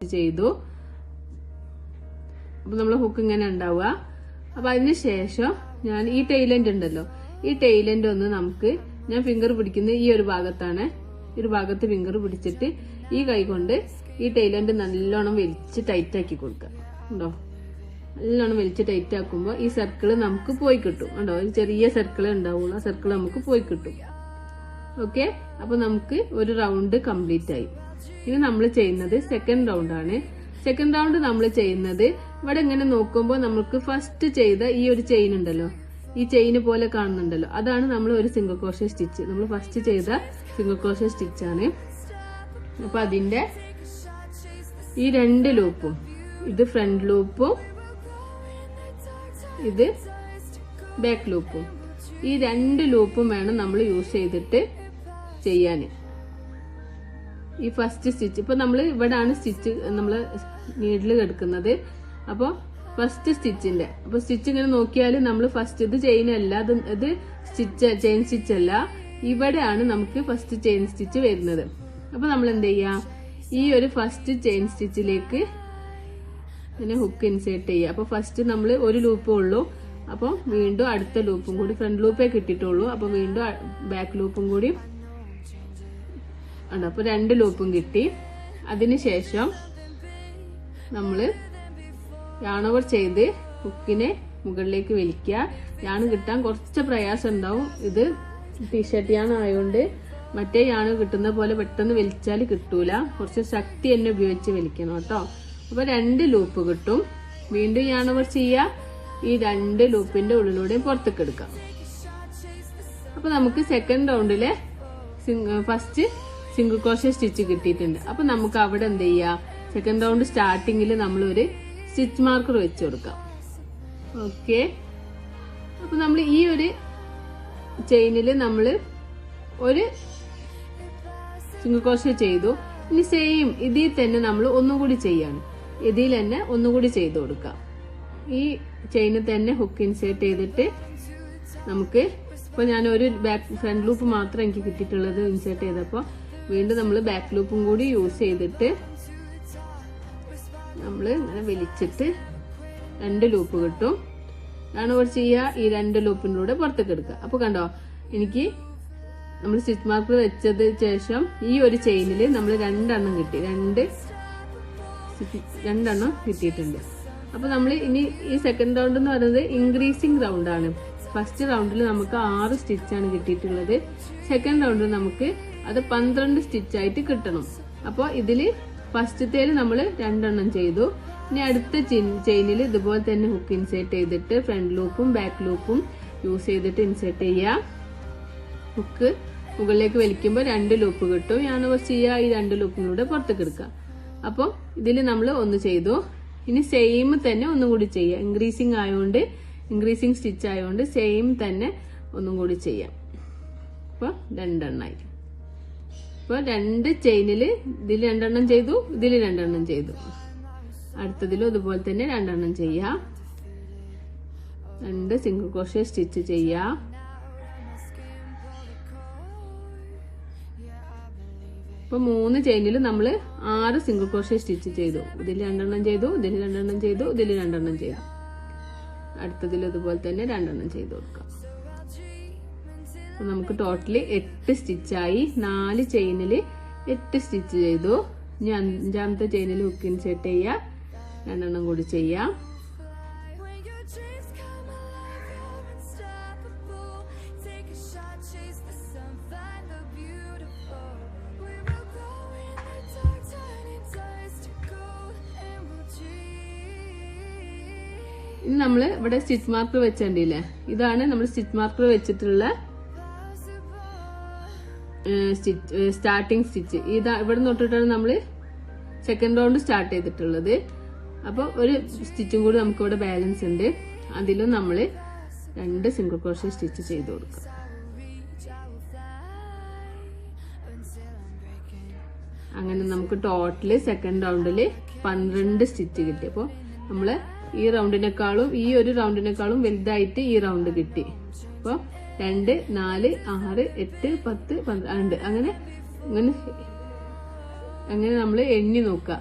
Complete ചെയ്തു. അപ്പൊ നമ്മളെ ഹുക്ക് ഇങ്ങനെ ഉണ്ടാവുക. അപ്പൊ അതിന് ശേഷം ഞാൻ ഈ ടൈലൻഡ് ഉണ്ടല്ലോ, ഈ ടൈലൻഡ് ഒന്ന് നമുക്ക് ഞാൻ ഫിംഗർ പിടിക്കുന്നത് ഈ ഒരു ഭാഗത്താണ്. ഈ ഒരു ഭാഗത്ത് ഫിംഗർ പിടിച്ചിട്ട് ഈ കൈ കൊണ്ട് ഈ ടൈലൻഡ് നല്ലോണം വലിച്ച് ടൈറ്റ് ആക്കി കൊടുക്കുക. ഉണ്ടോ? നല്ലോണം വലിച്ച് ടൈറ്റ് ആക്കുമ്പോൾ ഈ സർക്കിള് നമുക്ക് പോയി കിട്ടും. ഉണ്ടോ? ഒരു ചെറിയ സർക്കിള് ഉണ്ടാവുള്ളൂ, ആ സർക്കിൾ നമുക്ക് പോയി കിട്ടും. ഓക്കെ, അപ്പൊ നമുക്ക് ഒരു റൗണ്ട് കംപ്ലീറ്റ് ആയി. ഇനി നമ്മൾ ചെയ്യുന്നത് സെക്കൻഡ് റൗണ്ട് ആണ്. സെക്കൻഡ് റൗണ്ട് നമ്മൾ ചെയ്യുന്നത് ഇവിടെ ഇങ്ങനെ നോക്കുമ്പോൾ നമുക്ക് ഫസ്റ്റ് ചെയ്ത ഈ ഒരു ചെയിൻ ഉണ്ടല്ലോ, ഈ ചെയിന് പോലെ കാണുന്നുണ്ടല്ലോ, അതാണ് നമ്മൾ ഒരു സിംഗിൾ ക്രോഷേ സ്റ്റിച്ച്. നമ്മൾ ഫസ്റ്റ് ചെയ്ത സിംഗിൾ ക്രോഷേ സ്റ്റിച്ചാണ്. അപ്പൊ അതിന്റെ ഈ 2 ലൂപ്പും, ഇത് ഫ്രണ്ട് ലൂപ്പും ഇത് ബാക്ക് ലൂപ്പും, ഈ 2 ലൂപ്പും വേണം നമ്മൾ യൂസ് ചെയ്തിട്ട് ചെയ്യാന്. ഈ ഫസ്റ്റ് സ്റ്റിച്ച് ഇപ്പൊ നമ്മൾ ഇവിടാണ് സ്റ്റിച്ച് നമ്മള് നീഡിൽ കിടക്കുന്നത്. അപ്പൊ ഫസ്റ്റ് സ്റ്റിച്ചിന്റെ അപ്പൊ സ്റ്റിച്ച് ഇങ്ങനെ നോക്കിയാൽ നമ്മൾ ഫസ്റ്റ് ഇത് ചെയിൻ അല്ല, ഇത് സ്റ്റിച്ച് ചെയിൻ സ്റ്റിച്ച് അല്ല, ഇവിടെയാണ് നമുക്ക് ഫസ്റ്റ് ചെയിൻ സ്റ്റിച്ച് വരുന്നത്. അപ്പൊ നമ്മൾ എന്ത് ചെയ്യാം, ഈ ഒരു ഫസ്റ്റ് ചെയിൻ സ്റ്റിച്ചിലേക്ക് ഇങ്ങനെ ഹുക്ക് ഇൻസേർട്ട് ചെയ്യുക. അപ്പൊ ഫസ്റ്റ് നമ്മൾ ഒരു ലൂപ്പേ ഉള്ളൂ. അപ്പൊ വീണ്ടും അടുത്ത ലൂപ്പും കൂടി, ഫ്രണ്ട് ലൂപ്പേ കിട്ടിയിട്ടുള്ളൂ, അപ്പൊ വീണ്ടും ബാക്ക് ലൂപ്പും കൂടി ഉണ്ട്. അപ്പൊ 2 ലൂപ്പും കിട്ടി. അതിനുശേഷം നമ്മള് യാൺ ഓവർ ചെയ്ത് ഹുക്കിനെ മുകളിലേക്ക് വലിക്കുക. യാണ് കിട്ടാൻ കുറച്ച് പ്രയാസം ഉണ്ടാവും. ഇത് ടീഷർട്ട് യാൺ ആയതുകൊണ്ട് മറ്റേ യാണ് കിട്ടുന്ന പോലെ പെട്ടെന്ന് വലിച്ചാൽ കിട്ടൂല, കുറച്ച് ശക്തി തന്നെ ഉപയോഗിച്ച് വലിക്കണം കേട്ടോ. അപ്പൊ 2 ലൂപ്പ് കിട്ടും. വീണ്ടും യാൺ ഓവർ ചെയ്യുക. ഈ 2 ലൂപ്പിന്റെ ഉള്ളിലൂടെ പുറത്തേക്ക് എടുക്കാം. അപ്പൊ നമുക്ക് സെക്കൻഡ് റൗണ്ടിലെ ഫസ്റ്റ് സിംഗിൾ ക്രോഷേ സ്റ്റിച്ച് കിട്ടിയിട്ടുണ്ട്. അപ്പൊ നമുക്ക് അവിടെ എന്ത് ചെയ്യാം, സെക്കൻഡ് റൗണ്ട് സ്റ്റാർട്ടിങ്ങിൽ നമ്മൾ ഒരു സ്റ്റിച്ച് മാർക്കർ വെച്ച് കൊടുക്കാം. ഓക്കെ, അപ്പൊ നമ്മൾ ഈ ഒരു ചെയിനിൽ നമ്മൾ ഒരു സിംഗിൾ ക്രോഷേ ചെയ്തു. ഇനി സെയിം ഇതിൽ തന്നെ നമ്മൾ ഒന്നുകൂടി ചെയ്യാണ്. ഇതിൽ തന്നെ ഒന്നുകൂടി ചെയ്ത് കൊടുക്കാം. ഈ ചെയിനിൽ തന്നെ ഹുക്ക് ഇൻസേർട്ട് ചെയ്തിട്ട് നമുക്ക് ഇപ്പൊ ഞാൻ ഒരു ഫ്രണ്ട് ലൂപ്പ് മാത്രം എനിക്ക് കിട്ടിയിട്ടുള്ളത് ഇൻസേർട്ട് ചെയ്തപ്പോ വീണ്ടും നമ്മൾ ബാക്ക് ലൂപ്പും കൂടി യൂസ് ചെയ്തിട്ട് നമ്മൾ ഇങ്ങനെ വലിച്ചിട്ട് 2 ലൂപ്പ് കിട്ടും. യാണ് ഓവർ ചെയ്യുക. ഈ 2 ലൂപ്പിലൂടെ പുറത്തേക്ക് എടുക്കുക. അപ്പൊ കണ്ടോ, എനിക്ക് നമ്മൾ സ്റ്റിച്ച് മാർക്കർ വെച്ചത് ശേഷം ഈ ഒരു ചെയിനിൽ നമ്മൾ 2 എണ്ണം കിട്ടി, 2 എണ്ണം കിട്ടിയിട്ടുണ്ട്. അപ്പൊ നമ്മൾ ഇനി ഈ സെക്കൻഡ് റൗണ്ട് എന്ന് പറയുന്നത് ഇൻക്രീസിങ് റൗണ്ട് ആണ്. ഫസ്റ്റ് റൗണ്ടിൽ നമുക്ക് 6 സ്റ്റിച്ചാണ് കിട്ടിയിട്ടുള്ളത്. സെക്കൻഡ് റൗണ്ടിൽ നമുക്ക് അത് 12 സ്റ്റിച്ചായിട്ട് കിട്ടണം. അപ്പോൾ ഇതില് ഫസ്റ്റത്തേല് നമ്മൾ 2 എണ്ണം ചെയ്തു. ഇനി അടുത്ത ചെയിനിൽ ഇതുപോലെ തന്നെ ഹുക്ക് ഇൻസേർട്ട് ചെയ്തിട്ട് ഫ്രണ്ട് ലൂപ്പും ബാക്ക് ലൂപ്പും യൂസ് ചെയ്തിട്ട് ഇൻസേർട്ട് ചെയ്യുക. ഹുക്ക് മുകളിലേക്ക് വലിക്കുമ്പോൾ 2 ലൂപ്പ് കിട്ടും. യാണ് ഓവർ ചെയ്യുക. ഈ 2 ലൂപ്പിലൂടെ പുറത്തേക്ക് എടുക്കുക. അപ്പോൾ ഇതിൽ നമ്മൾ ഒന്ന് ചെയ്തു. ഇനി സെയിം തന്നെ ഒന്നും കൂടി ചെയ്യുക. ഇൻക്രീസിങ് സ്റ്റിച്ച് ആയതുകൊണ്ട് സെയിം തന്നെ ഒന്നും കൂടി ചെയ്യാം. അപ്പോൾ 2 എണ്ണമായി. അപ്പോൾ 2 ചെയിനില് ഇതിൽ 2 എണ്ണം ചെയ്തു, ഇതിൽ 2 എണ്ണം ചെയ്തു. അടുത്തതിലും ഇതുപോലെ തന്നെ 2 എണ്ണം ചെയ്യാം. 2 സിംഗിൾ ക്രോഷേ സ്റ്റിച്ച് ചെയ്യാം. ഇപ്പൊ 3 ചെയിനിൽ നമ്മൾ 6 സിംഗിൾ ക്രോഷേ സ്റ്റിച്ച് ചെയ്തു. ഇതിൽ 2 എണ്ണം ചെയ്തു, ഇതിൽ 2 എണ്ണം ചെയ്തു, ഇതിൽ 2 എണ്ണം ചെയ്തു. അടുത്തതിൽ ഇതുപോലെ തന്നെ 2 എണ്ണം ചെയ്ത് കൊടുക്കാം. നമുക്ക് ടോട്ടലി 8 സ്റ്റിച്ചായി. 4 ചെയിനിൽ 8 സ്റ്റിച്ച് ചെയ്തു. ഇനി 5ാമത്തെ ചെയിനിൽ ഹുക്ക് ഇൻസേർട്ട് ചെയ്യുക. 2 എണ്ണം കൂടി ചെയ്യാം. ഇനി നമ്മൾ ഇവിടെ സ്റ്റിച്ച് മാർക്കർ വെച്ചിട്ടില്ലേ, ഇതാണ് നമ്മൾ സ്റ്റിച്ച് മാർക്കർ വെച്ചിട്ടുള്ള സ്റ്റാർട്ടിങ് സ്റ്റിച്ച്. ഇതാ ഇവിടെ തൊട്ടിട്ടാണ് നമ്മൾ സെക്കൻഡ് റൗണ്ട് സ്റ്റാർട്ട് ചെയ്തിട്ടുള്ളത്. അപ്പൊ ഒരു സ്റ്റിച്ചും കൂടി നമുക്ക് ഇവിടെ ബാലൻസ് ഉണ്ട്. അതിലും നമ്മൾ 2 സിംഗിൾ ക്രോഷേ സ്റ്റിച്ച് ചെയ്ത് കൊടുക്കുക. അങ്ങനെ നമുക്ക് ടോട്ടല് സെക്കൻഡ് റൗണ്ടില് 12 സ്റ്റിച്ച് കിട്ടി. അപ്പോൾ നമ്മള് ഈ റൗണ്ടിനേക്കാളും ഈ ഒരു റൗണ്ടിനേക്കാളും വലുതായിട്ട് ഈ റൗണ്ട് കിട്ടി. അപ്പോൾ 2, 4, 6, 8, 10, 12 അങ്ങനെ നമ്മൾ എണ്ണി നോക്കുക.